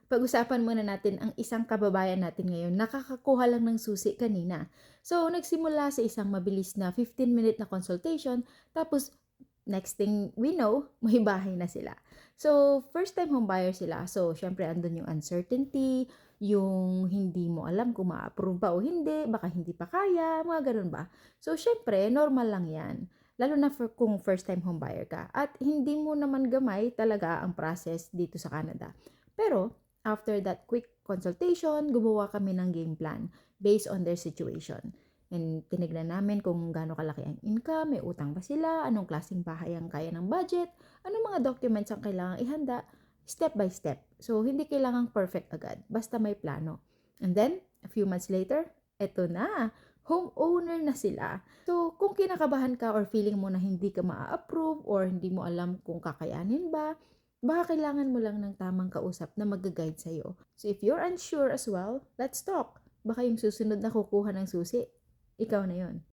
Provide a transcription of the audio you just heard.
Pag-usapan muna natin ang isang kababayan natin ngayon. Nakakakuha lang ng susi kanina. So, nagsimula sa isang mabilis na 15-minute na consultation, tapos next thing we know, may bahay na sila. So, first time home buyer sila. So, syempre andun yung uncertainty, yung hindi mo alam kung ma-approve ba o hindi, baka hindi pa kaya, mga ganun ba. So, syempre, normal lang yan. Lalo na kung first time home buyer ka. At hindi mo naman gamay talaga ang process dito sa Canada. Pero, after that quick consultation, gumawa kami ng game plan based on their situation. And tinignan namin kung gaano kalaki ang income, may utang ba sila, anong klaseng bahay ang kaya ng budget, anong mga documents ang kailangang ihanda, step by step. So, hindi kailangang perfect agad, basta may plano. And then, a few months later, eto na, homeowner na sila. So, kung kinakabahan ka or feeling mo na hindi ka maa-approve or hindi mo alam kung kakayanin ba, baka kailangan mo lang ng tamang kausap na mag-guide sa'yo. So, if you're unsure as well, let's talk. Baka yung susunod na kukuha ng susi, ikaw na yon.